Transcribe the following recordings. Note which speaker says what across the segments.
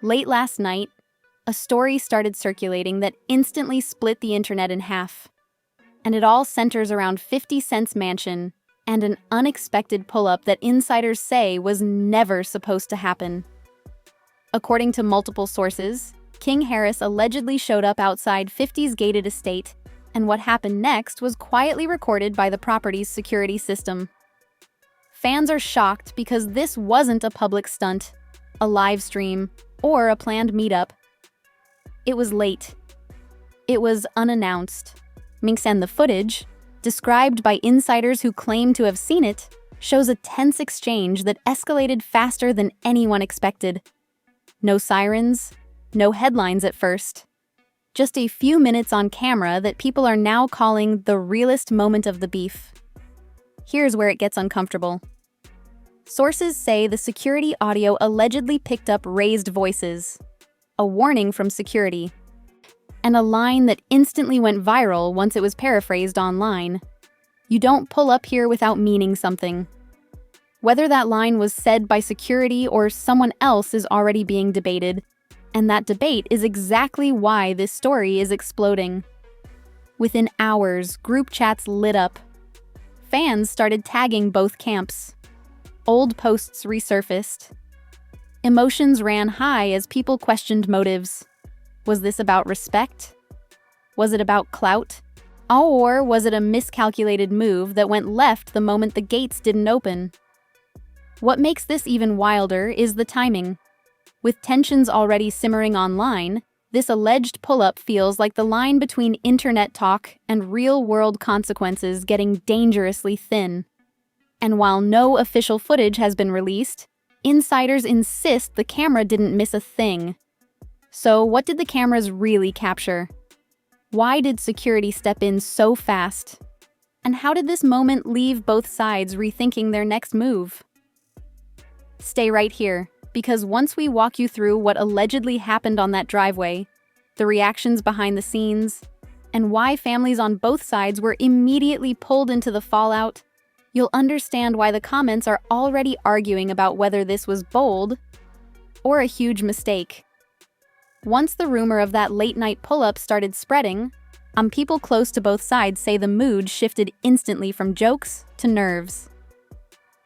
Speaker 1: Late last night, a story started circulating that instantly split the internet in half. And it all centers around 50 Cent's mansion and an unexpected pull-up that insiders say was never supposed to happen. According to multiple sources, King Harris allegedly showed up outside 50's gated estate, and what happened next was quietly recorded by the property's security system. Fans are shocked because this wasn't a public stunt, a live stream, or a planned meetup. It was late. It was unannounced. Minx and the footage, described by insiders who claim to have seen it, shows a tense exchange that escalated faster than anyone expected. No sirens, no headlines at first. Just a few minutes on camera that people are now calling the realest moment of the beef. Here's where it gets uncomfortable. Sources say the security audio allegedly picked up raised voices, a warning from security, and a line that instantly went viral once it was paraphrased online. You don't pull up here without meaning something. Whether that line was said by security or someone else is already being debated, and that debate is exactly why this story is exploding. Within hours, group chats lit up. Fans started tagging both camps. Old posts resurfaced. Emotions ran high as people questioned motives. Was this about respect? Was it about clout? Or was it a miscalculated move that went left the moment the gates didn't open? What makes this even wilder is the timing. With tensions already simmering online, this alleged pull-up feels like the line between internet talk and real-world consequences getting dangerously thin. And while no official footage has been released, insiders insist the camera didn't miss a thing. So what did the cameras really capture? Why did security step in so fast? And how did this moment leave both sides rethinking their next move? Stay right here, because once we walk you through what allegedly happened on that driveway, the reactions behind the scenes, and why families on both sides were immediately pulled into the fallout, you'll understand why the comments are already arguing about whether this was bold or a huge mistake. Once the rumor of that late-night pull-up started spreading, people close to both sides say the mood shifted instantly from jokes to nerves.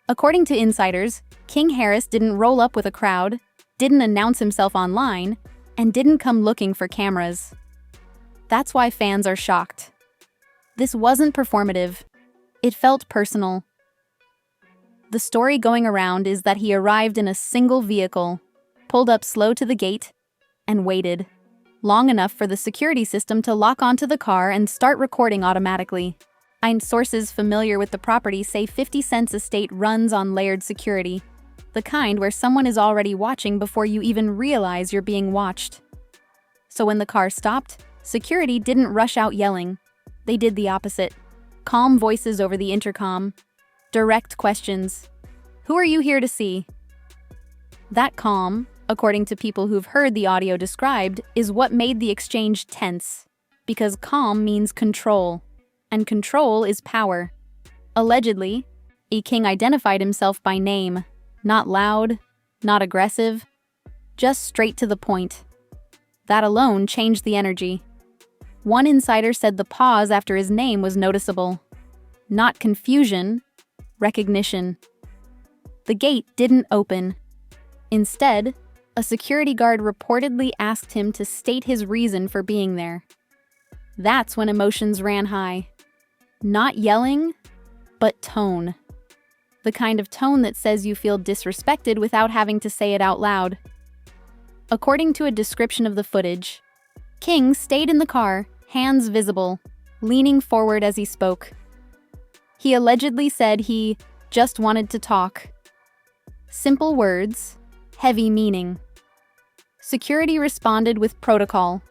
Speaker 1: According to insiders, King Harris didn't roll up with a crowd, didn't announce himself online, and didn't come looking for cameras. That's why fans are shocked. This wasn't performative. It felt personal. The story going around is that he arrived in a single vehicle, pulled up slow to the gate, and waited, long enough for the security system to lock onto the car and start recording automatically. Sources familiar with the property say 50 Cent's estate runs on layered security, the kind where someone is already watching before you even realize you're being watched. So when the car stopped, security didn't rush out yelling. They did the opposite. Calm voices over the intercom. Direct questions. Who are you here to see? That calm, according to people who've heard the audio described, is what made the exchange tense. Because calm means control. And control is power. Allegedly, a king identified himself by name. Not loud, not aggressive, just straight to the point. That alone changed the energy. One insider said the pause after his name was noticeable. Not confusion, recognition. The gate didn't open. Instead, a security guard reportedly asked him to state his reason for being there. That's when emotions ran high. Not yelling, but tone. The kind of tone that says you feel disrespected without having to say it out loud. According to a description of the footage, King stayed in the car, hands visible, leaning forward as he spoke. He allegedly said he just wanted to talk. Simple words, heavy meaning. Security responded with protocol,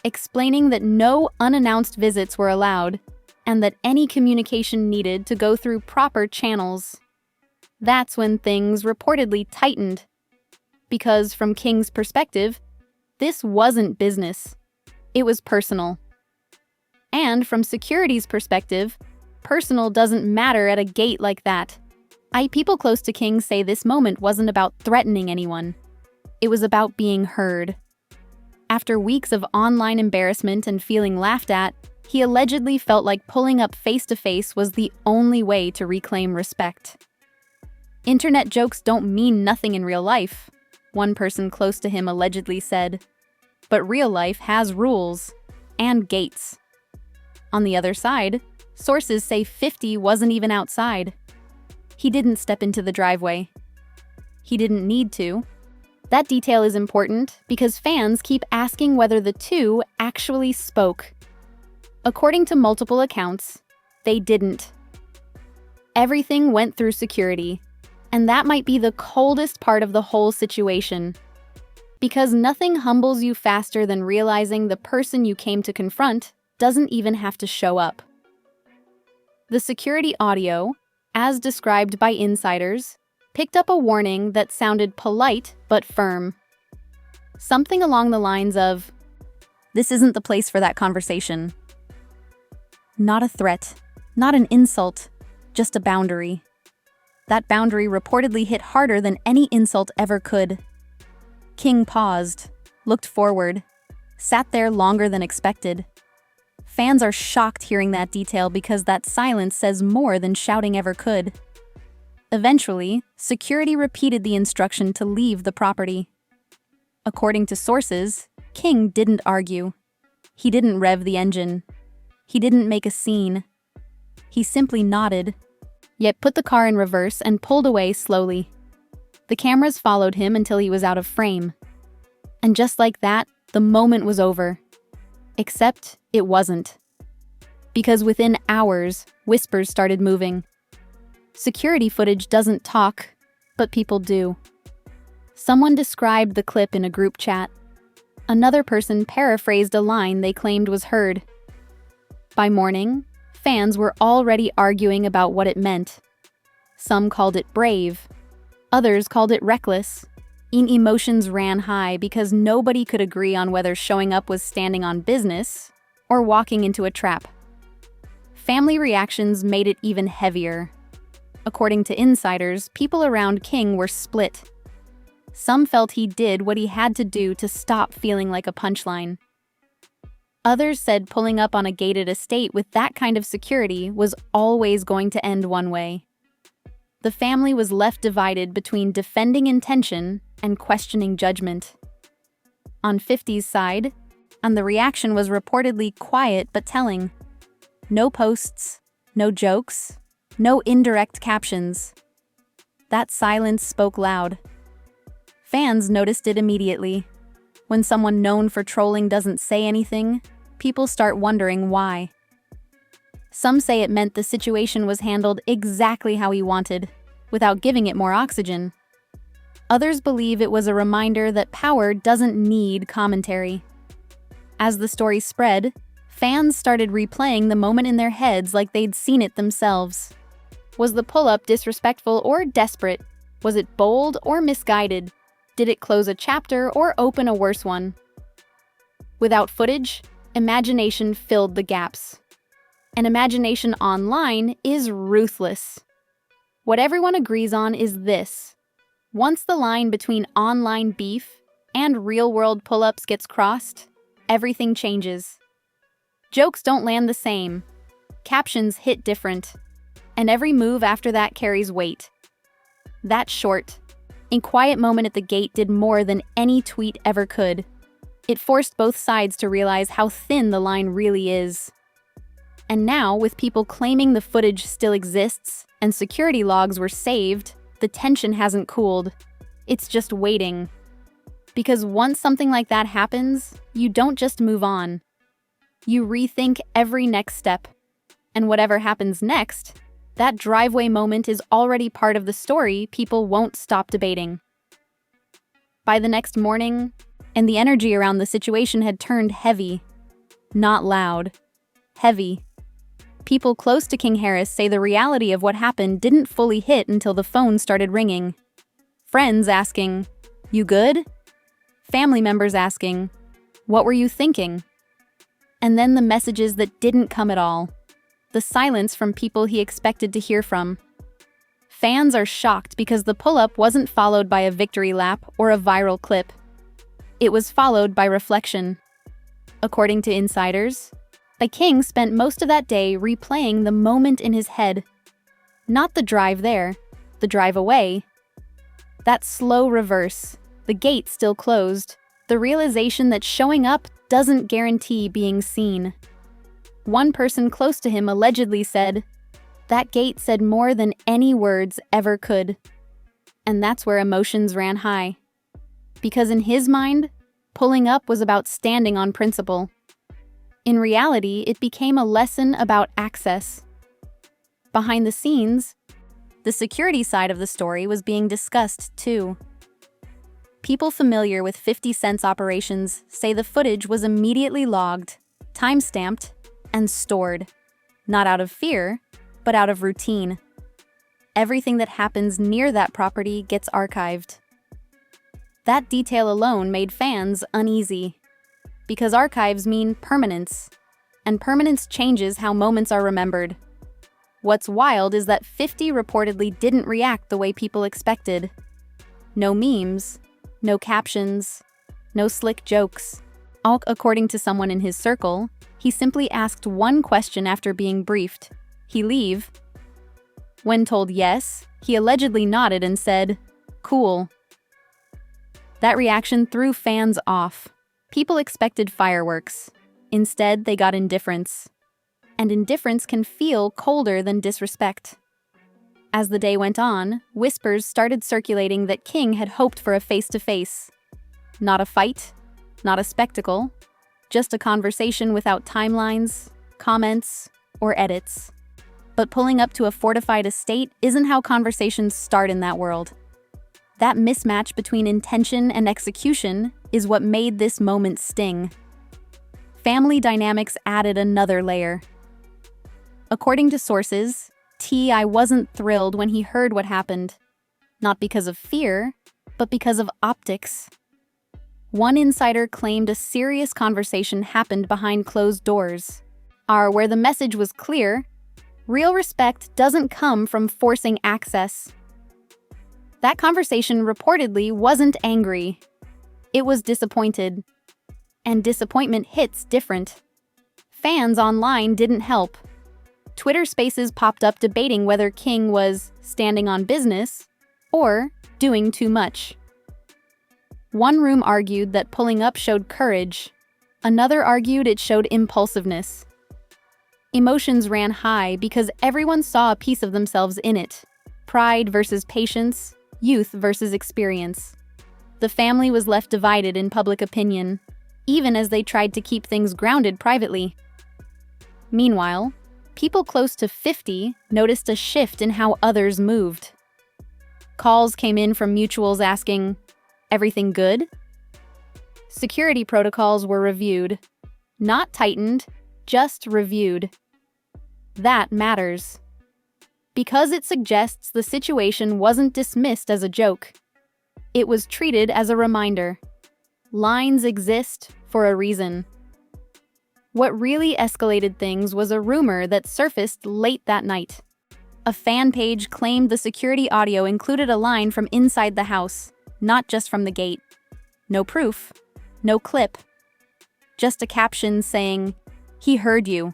Speaker 1: explaining that no unannounced visits were allowed and that any communication needed to go through proper channels. That's when things reportedly tightened. Because from King's perspective, this wasn't business. It was personal. And from security's perspective, personal doesn't matter at a gate like that. People close to King say this moment wasn't about threatening anyone. It was about being heard. After weeks of online embarrassment and feeling laughed at, he allegedly felt like pulling up face-to-face was the only way to reclaim respect. "Internet jokes don't mean nothing in real life," one person close to him allegedly said. "But real life has rules and gates." On the other side, sources say 50 wasn't even outside. He didn't step into the driveway. He didn't need to. That detail is important because fans keep asking whether the two actually spoke. According to multiple accounts, they didn't. Everything went through security, and that might be the coldest part of the whole situation. Because nothing humbles you faster than realizing the person you came to confront doesn't even have to show up. The security audio, as described by insiders, picked up a warning that sounded polite but firm. Something along the lines of, "This isn't the place for that conversation." Not a threat, not an insult, just a boundary. That boundary reportedly hit harder than any insult ever could. King paused, looked forward, sat there longer than expected. Fans are shocked hearing that detail because that silence says more than shouting ever could. Eventually, security repeated the instruction to leave the property. According to sources, King didn't argue. He didn't rev the engine. He didn't make a scene. He simply nodded, yet put the car in reverse and pulled away slowly. The cameras followed him until he was out of frame. And just like that, the moment was over. Except it wasn't. Because within hours, whispers started moving. Security footage doesn't talk, but people do. Someone described the clip in a group chat. Another person paraphrased a line they claimed was heard. By morning, fans were already arguing about what it meant. Some called it brave. Others called it reckless. Emotions ran high because nobody could agree on whether showing up was standing on business or walking into a trap. Family reactions made it even heavier. According to insiders, people around King were split. Some felt he did what he had to do to stop feeling like a punchline. Others said pulling up on a gated estate with that kind of security was always going to end one way. The family was left divided between defending intention and questioning judgment. On 50's side, and the reaction was reportedly quiet but telling. No posts, no jokes, no indirect captions. That silence spoke loud. Fans noticed it immediately. When someone known for trolling doesn't say anything, people start wondering why. Some say it meant the situation was handled exactly how he wanted, without giving it more oxygen. Others believe it was a reminder that power doesn't need commentary. As the story spread, fans started replaying the moment in their heads like they'd seen it themselves. Was the pull-up disrespectful or desperate? Was it bold or misguided? Did it close a chapter or open a worse one? Without footage, imagination filled the gaps. And imagination online is ruthless. What everyone agrees on is this. Once the line between online beef and real-world pull-ups gets crossed, everything changes. Jokes don't land the same. Captions hit different. And every move after that carries weight. That short, and quiet moment at the gate did more than any tweet ever could. It forced both sides to realize how thin the line really is. And now, with people claiming the footage still exists and security logs were saved, the tension hasn't cooled. It's just waiting. Because once something like that happens, you don't just move on. You rethink every next step. And whatever happens next, that driveway moment is already part of the story people won't stop debating. By the next morning, and the energy around the situation had turned heavy. Not loud. Heavy. People close to King Harris say the reality of what happened didn't fully hit until the phone started ringing. Friends asking, "You good?" Family members asking, "What were you thinking?" And then the messages that didn't come at all. The silence from people he expected to hear from. Fans are shocked because the pull-up wasn't followed by a victory lap or a viral clip. It was followed by reflection. According to insiders, the king spent most of that day replaying the moment in his head. Not the drive there, the drive away. That slow reverse, the gate still closed, the realization that showing up doesn't guarantee being seen. One person close to him allegedly said, "That gate said more than any words ever could." And that's where emotions ran high. Because in his mind, pulling up was about standing on principle. In reality, it became a lesson about access. Behind the scenes, the security side of the story was being discussed too. People familiar with 50 Cent's operations say the footage was immediately logged, time-stamped, and stored. Not out of fear, but out of routine. Everything that happens near that property gets archived. That detail alone made fans uneasy. Because archives mean permanence, and permanence changes how moments are remembered. What's wild is that 50 reportedly didn't react the way people expected. No memes, no captions, no slick jokes. All according to someone in his circle, he simply asked one question after being briefed. He leave? When told yes, he allegedly nodded and said, "Cool." That reaction threw fans off. People expected fireworks. Instead, they got indifference. And indifference can feel colder than disrespect. As the day went on, whispers started circulating that King had hoped for a face-to-face. Not a fight, not a spectacle, just a conversation without timelines, comments, or edits. But pulling up to a fortified estate isn't how conversations start in that world. That mismatch between intention and execution is what made this moment sting. Family dynamics added another layer. According to sources, T.I. wasn't thrilled when he heard what happened. Not because of fear, but because of optics. One insider claimed a serious conversation happened behind closed doors. Where the message was clear, real respect doesn't come from forcing access. That conversation reportedly wasn't angry. It was disappointed. And disappointment hits different. Fans online didn't help. Twitter Spaces popped up debating whether King was standing on business or doing too much. One room argued that pulling up showed courage. Another argued it showed impulsiveness. Emotions ran high because everyone saw a piece of themselves in it. Pride versus patience, youth versus experience. The family was left divided in public opinion, even as they tried to keep things grounded privately. Meanwhile, people close to 50 noticed a shift in how others moved. Calls came in from mutuals asking, "Everything good?" Security protocols were reviewed. Not tightened, just reviewed. That matters. Because it suggests the situation wasn't dismissed as a joke. It was treated as a reminder. Lines exist for a reason. What really escalated things was a rumor that surfaced late that night. A fan page claimed the security audio included a line from inside the house, not just from the gate. No proof, no clip. Just a caption saying, "He heard you."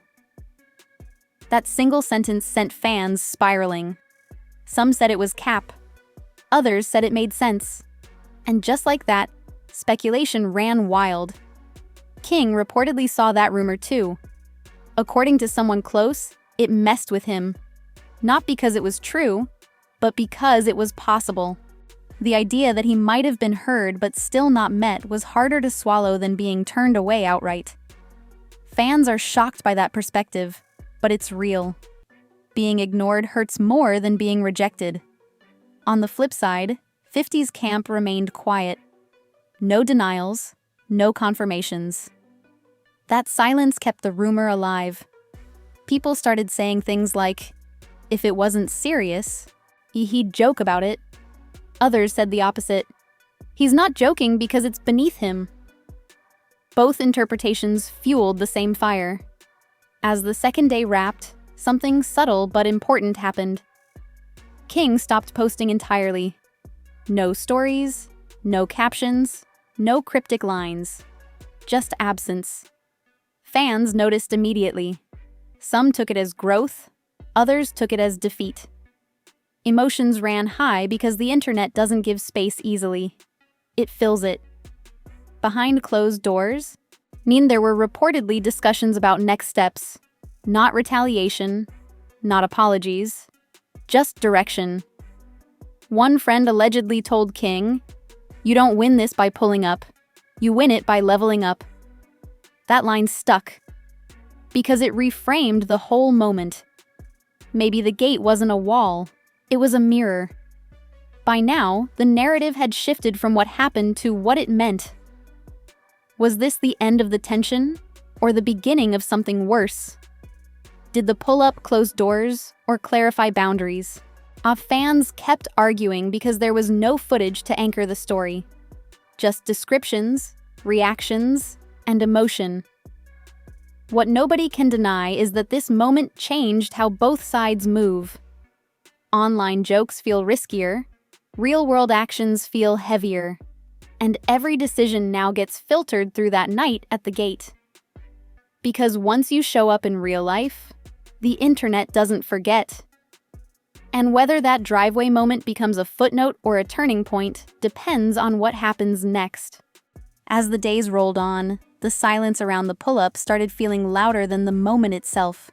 Speaker 1: That single sentence sent fans spiraling. Some said it was cap. Others said it made sense. And just like that, speculation ran wild. King reportedly saw that rumor too. According to someone close, it messed with him. Not because it was true, but because it was possible. The idea that he might have been heard but still not met was harder to swallow than being turned away outright. Fans are shocked by that perspective, but it's real. Being ignored hurts more than being rejected. On the flip side, 50's camp remained quiet. No denials, no confirmations. That silence kept the rumor alive. People started saying things like, "If it wasn't serious, he'd joke about it." Others said the opposite. "He's not joking because it's beneath him." Both interpretations fueled the same fire. As the second day wrapped, something subtle but important happened. King stopped posting entirely. No stories, no captions, No cryptic lines, just absence. Fans noticed immediately. Some took it as growth, others took it as defeat. Emotions ran high because the internet doesn't give space easily. It fills it. Behind closed doors there were reportedly discussions about next steps, not retaliation, not apologies, just direction. One friend allegedly told King, "You don't win this by pulling up. You win it by leveling up." That line stuck because it reframed the whole moment. Maybe the gate wasn't a wall, it was a mirror. By now, the narrative had shifted from what happened to what it meant. Was this the end of the tension, or the beginning of something worse? Did the pull-up close doors or clarify boundaries? Fans kept arguing because there was no footage to anchor the story. Just descriptions, reactions, and emotion. What nobody can deny is that this moment changed how both sides move. Online jokes feel riskier, real-world actions feel heavier, and every decision now gets filtered through that night at the gate. Because once you show up in real life, the internet doesn't forget. And whether that driveway moment becomes a footnote or a turning point depends on what happens next. As the days rolled on, the silence around the pull-up started feeling louder than the moment itself.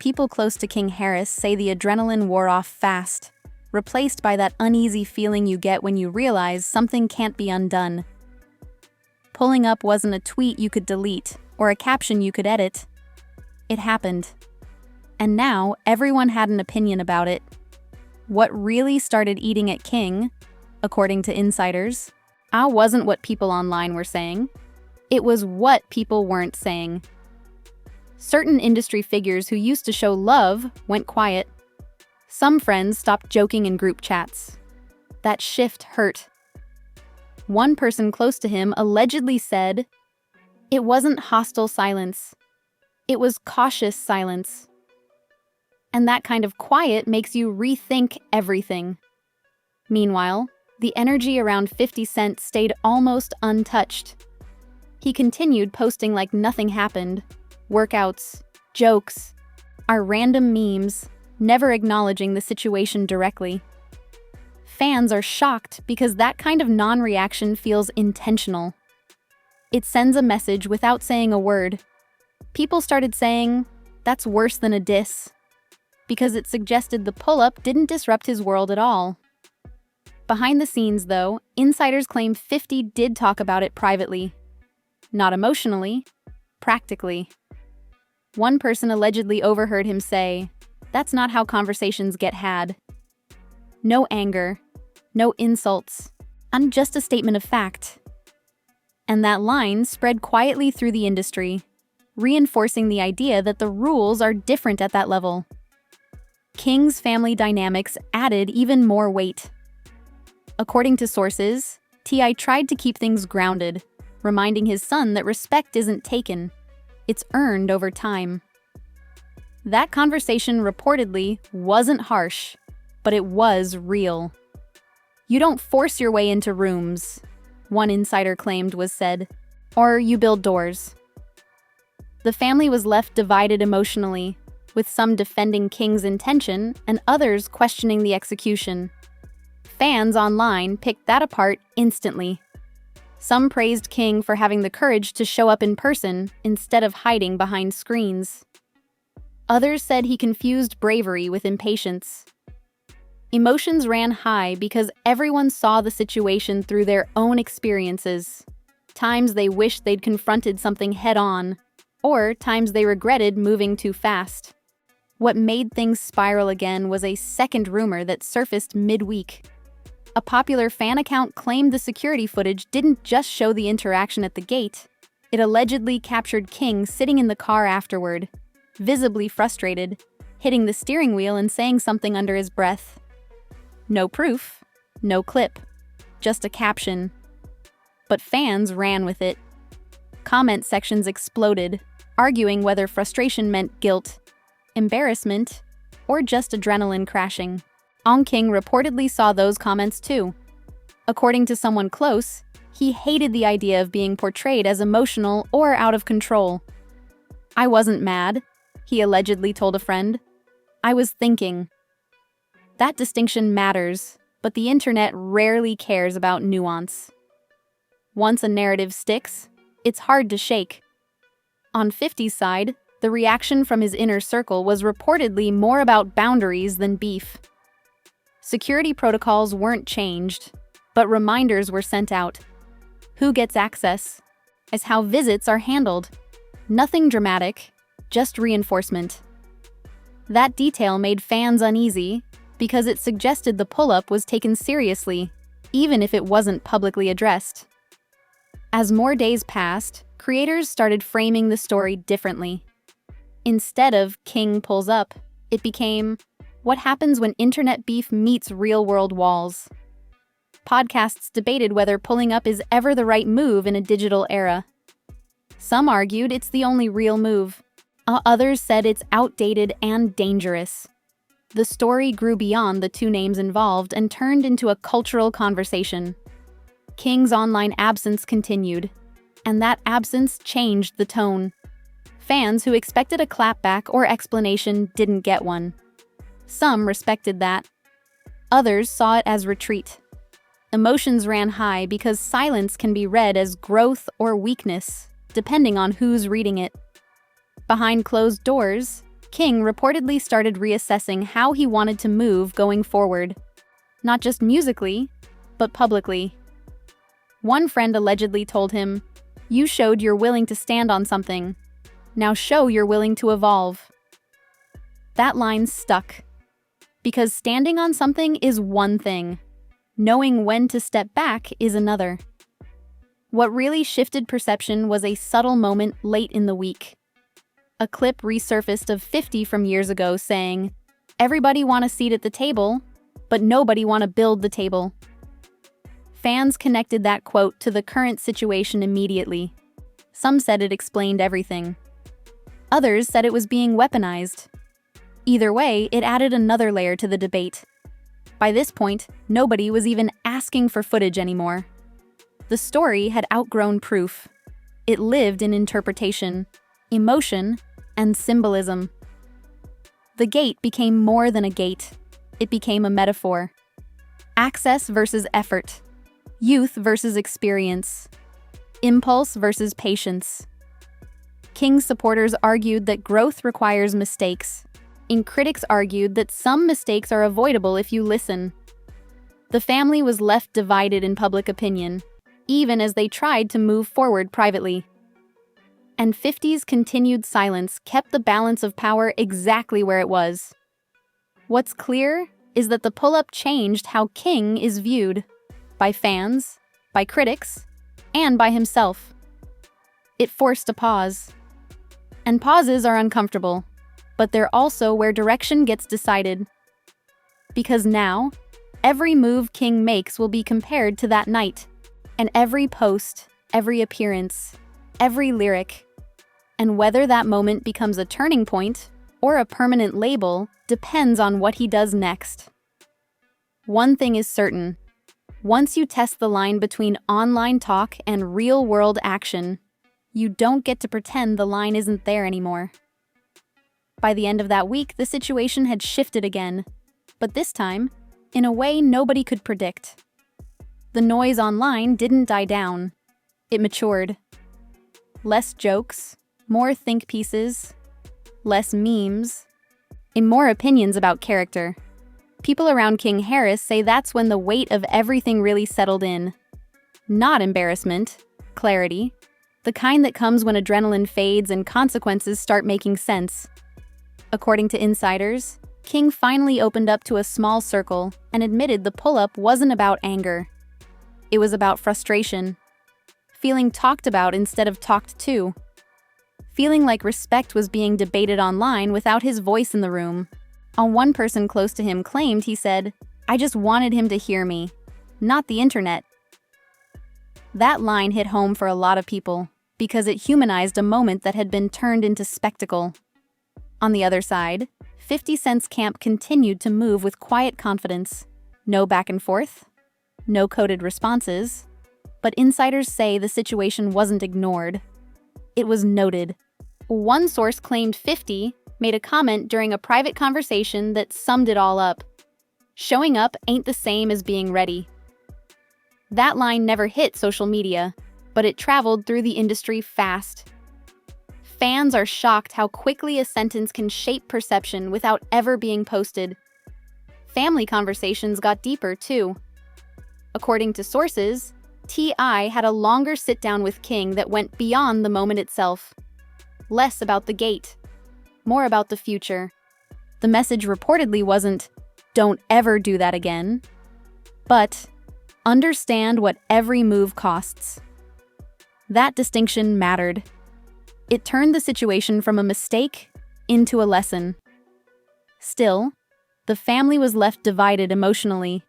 Speaker 1: People close to King Harris say the adrenaline wore off fast, replaced by that uneasy feeling you get when you realize something can't be undone. Pulling up wasn't a tweet you could delete or a caption you could edit. It happened. And now everyone had an opinion about it. What really started eating at King, according to insiders, wasn't what people online were saying. It was what people weren't saying. Certain industry figures who used to show love went quiet. Some friends stopped joking in group chats. That shift hurt. One person close to him allegedly said, "It wasn't hostile silence. It was cautious silence." And that kind of quiet makes you rethink everything. Meanwhile, the energy around 50 Cent stayed almost untouched. He continued posting like nothing happened. Workouts, jokes, our random memes, never acknowledging the situation directly. Fans are shocked because that kind of non-reaction feels intentional. It sends a message without saying a word. People started saying, "That's worse than a diss," because it suggested the pull-up didn't disrupt his world at all. Behind the scenes, though, insiders claim 50 did talk about it privately. Not emotionally, practically. One person allegedly overheard him say, "That's not how conversations get had." No anger, no insults, and just a statement of fact. And that line spread quietly through the industry, reinforcing the idea that the rules are different at that level. King's family dynamics added even more weight. According to sources, T.I. tried to keep things grounded, reminding his son that respect isn't taken, it's earned over time. That conversation reportedly wasn't harsh, but it was real. "You don't force your way into rooms," one insider claimed was said, "or you build doors." The family was left divided emotionally, with some defending King's intention and others questioning the execution. Fans online picked that apart instantly. Some praised King for having the courage to show up in person instead of hiding behind screens. Others said he confused bravery with impatience. Emotions ran high because everyone saw the situation through their own experiences. Times they wished they'd confronted something head-on, or times they regretted moving too fast. What made things spiral again was a second rumor that surfaced midweek. A popular fan account claimed the security footage didn't just show the interaction at the gate. It allegedly captured King sitting in the car afterward, visibly frustrated, hitting the steering wheel and saying something under his breath. No proof, no clip, just a caption. But fans ran with it. Comment sections exploded, arguing whether frustration meant guilt, embarrassment, or just adrenaline crashing. King reportedly saw those comments too. According to someone close, he hated the idea of being portrayed as emotional or out of control. "I wasn't mad," he allegedly told a friend. "I was thinking." That distinction matters, but the internet rarely cares about nuance. Once a narrative sticks, it's hard to shake. On 50's side, the reaction from his inner circle was reportedly more about boundaries than beef. Security protocols weren't changed, but reminders were sent out. Who gets access? As how visits are handled. Nothing dramatic, just reinforcement. That detail made fans uneasy because it suggested the pull-up was taken seriously, even if it wasn't publicly addressed. As more days passed, creators started framing the story differently. Instead of "King pulls up," it became "What happens when internet beef meets real-world walls?" Podcasts debated whether pulling up is ever the right move in a digital era. Some argued it's the only real move. Others said it's outdated and dangerous. The story grew beyond the two names involved and turned into a cultural conversation. King's online absence continued, and that absence changed the tone. Fans who expected a clapback or explanation didn't get one. Some respected that. Others saw it as retreat. Emotions ran high because silence can be read as growth or weakness, depending on who's reading it. Behind closed doors, King reportedly started reassessing how he wanted to move going forward. Not just musically, but publicly. One friend allegedly told him, "You showed you're willing to stand on something. Now show you're willing to evolve." That line stuck. Because standing on something is one thing. Knowing when to step back is another. What really shifted perception was a subtle moment late in the week. A clip resurfaced of 50 from years ago saying, "Everybody want a seat at the table, but nobody want to build the table." Fans connected that quote to the current situation immediately. Some said it explained everything. Others said it was being weaponized. Either way, it added another layer to the debate. By this point, nobody was even asking for footage anymore. The story had outgrown proof. It lived in interpretation, emotion, and symbolism. The gate became more than a gate. It became a metaphor. Access versus effort. Youth versus experience. Impulse versus patience. King's supporters argued that growth requires mistakes, and critics argued that some mistakes are avoidable if you listen. The family was left divided in public opinion, even as they tried to move forward privately. And 50's continued silence kept the balance of power exactly where it was. What's clear is that the pull-up changed how King is viewed, by fans, by critics, and by himself. It forced a pause. And pauses are uncomfortable, but they're also where direction gets decided. Because now, every move King makes will be compared to that night, and every post, every appearance, every lyric. And whether that moment becomes a turning point or a permanent label depends on what he does next. One thing is certain. Once you test the line between online talk and real-world action, you don't get to pretend the line isn't there anymore. By the end of that week, the situation had shifted again, but this time, in a way nobody could predict. The noise online didn't die down. It matured. Less jokes, more think pieces, less memes, and more opinions about character. People around King Harris say that's when the weight of everything really settled in. Not embarrassment, clarity, the kind that comes when adrenaline fades and consequences start making sense. According to insiders, King finally opened up to a small circle and admitted the pull-up wasn't about anger. It was about frustration. Feeling talked about instead of talked to. Feeling like respect was being debated online without his voice in the room. One person close to him claimed he said, "I just wanted him to hear me, not the internet." That line hit home for a lot of people because it humanized a moment that had been turned into spectacle. On the other side, 50 Cent's camp continued to move with quiet confidence. No back and forth, no coded responses, but insiders say the situation wasn't ignored. It was noted. One source claimed 50 made a comment during a private conversation that summed it all up. Showing up ain't the same as being ready. That line never hit social media, but it traveled through the industry fast. Fans are shocked how quickly a sentence can shape perception without ever being posted. Family conversations got deeper, too. According to sources, T.I. had a longer sit-down with King that went beyond the moment itself. Less about the gate, more about the future. The message reportedly wasn't, "Don't ever do that again," but understand what every move costs. That distinction mattered. It turned the situation from a mistake into a lesson. Still, the family was left divided emotionally.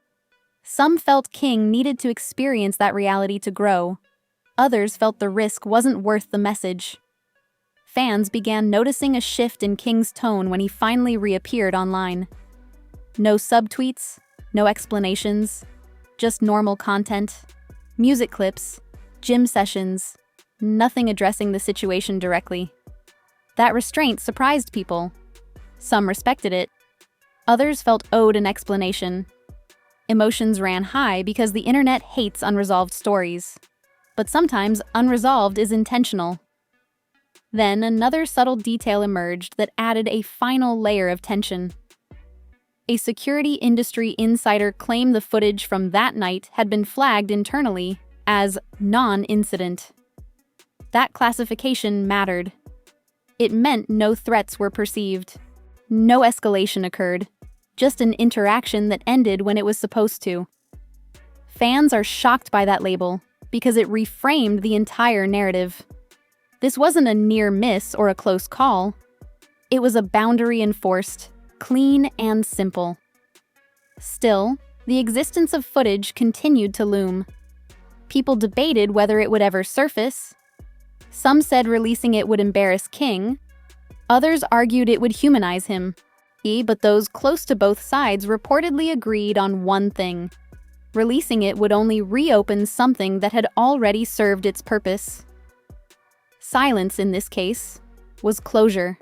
Speaker 1: Some felt King needed to experience that reality to grow. Others felt the risk wasn't worth the message. Fans began noticing a shift in King's tone when he finally reappeared online. No subtweets, no explanations, just normal content, music clips, gym sessions, nothing addressing the situation directly. That restraint surprised people. Some respected it. Others felt owed an explanation. Emotions ran high because the internet hates unresolved stories. But sometimes unresolved is intentional. Then another subtle detail emerged that added a final layer of tension. A security industry insider claimed the footage from that night had been flagged internally as non-incident. That classification mattered. It meant no threats were perceived. No escalation occurred, just an interaction that ended when it was supposed to. Fans are shocked by that label because it reframed the entire narrative. This wasn't a near miss or a close call. It was a boundary enforced, clean and simple. Still, the existence of footage continued to loom. People debated whether it would ever surface. Some said releasing it would embarrass King. Others argued it would humanize him. But those close to both sides reportedly agreed on one thing. Releasing it would only reopen something that had already served its purpose. Silence, in this case, was closure.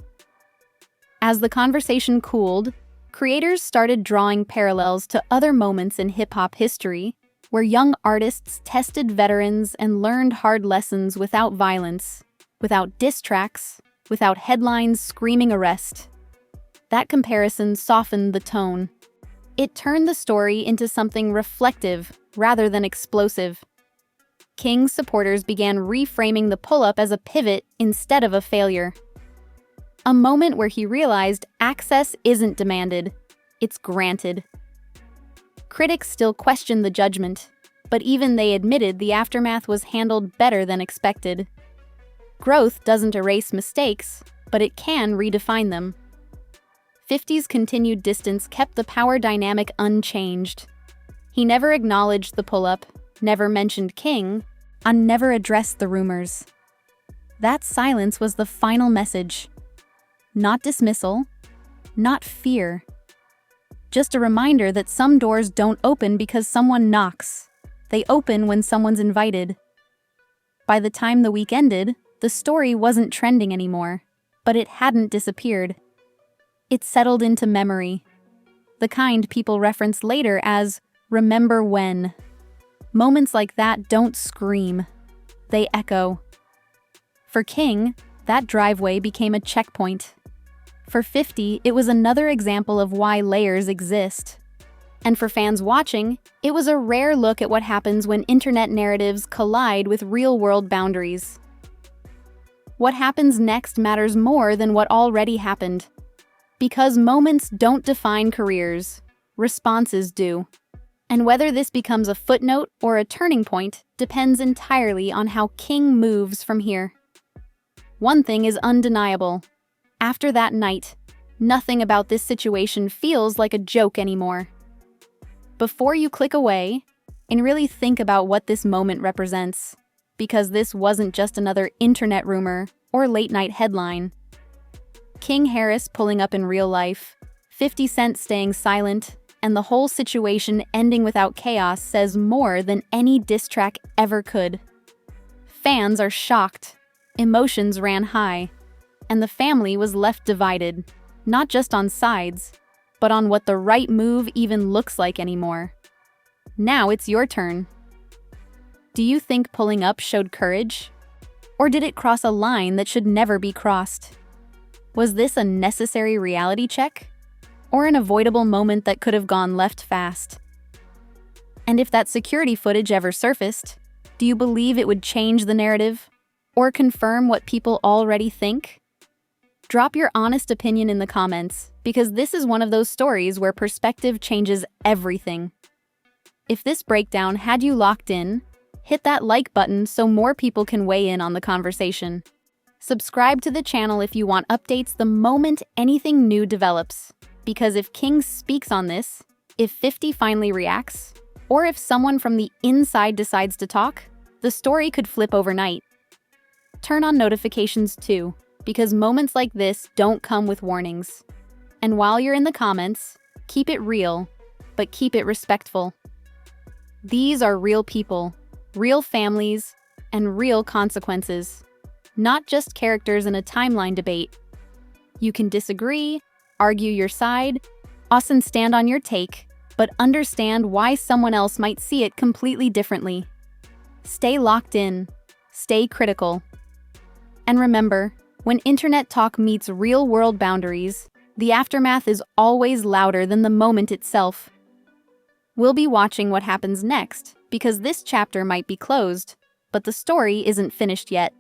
Speaker 1: As the conversation cooled, creators started drawing parallels to other moments in hip-hop history where young artists tested veterans and learned hard lessons without violence, without diss tracks, without headlines screaming arrest. That comparison softened the tone. It turned the story into something reflective rather than explosive. King's supporters began reframing the pull-up as a pivot instead of a failure. A moment where he realized access isn't demanded, it's granted. Critics still questioned the judgment, but even they admitted the aftermath was handled better than expected. Growth doesn't erase mistakes, but it can redefine them. 50's continued distance kept the power dynamic unchanged. He never acknowledged the pull-up, never mentioned King, and never addressed the rumors. That silence was the final message. Not dismissal, not fear. Just a reminder that some doors don't open because someone knocks. They open when someone's invited. By the time the week ended, the story wasn't trending anymore, but it hadn't disappeared. It settled into memory. The kind people reference later as "remember when." Moments like that don't scream. They echo. For King, that driveway became a checkpoint. For 50, it was another example of why layers exist. And for fans watching, it was a rare look at what happens when internet narratives collide with real-world boundaries. What happens next matters more than what already happened. Because moments don't define careers, responses do. And whether this becomes a footnote or a turning point depends entirely on how King moves from here. One thing is undeniable. After that night, nothing about this situation feels like a joke anymore. Before you click away, and really think about what this moment represents, because this wasn't just another internet rumor or late-night headline. King Harris pulling up in real life, 50 Cent staying silent, and the whole situation ending without chaos says more than any diss track ever could. Fans are shocked, emotions ran high, and the family was left divided, not just on sides, but on what the right move even looks like anymore. Now it's your turn. Do you think pulling up showed courage? Or did it cross a line that should never be crossed? Was this a necessary reality check? Or an avoidable moment that could have gone left fast? And if that security footage ever surfaced, do you believe it would change the narrative? Or confirm what people already think? Drop your honest opinion in the comments, because this is one of those stories where perspective changes everything. If this breakdown had you locked in, hit that like button so more people can weigh in on the conversation. Subscribe to the channel if you want updates the moment anything new develops. Because if King speaks on this, if 50 finally reacts, or if someone from the inside decides to talk, the story could flip overnight. Turn on notifications too, because moments like this don't come with warnings. And while you're in the comments, keep it real, but keep it respectful. These are real people, real families, and real consequences. Not just characters in a timeline debate. You can disagree, argue your side, often stand on your take, but understand why someone else might see it completely differently. Stay locked in, stay critical. And remember, when internet talk meets real-world boundaries, the aftermath is always louder than the moment itself. We'll be watching what happens next, because this chapter might be closed, but the story isn't finished yet.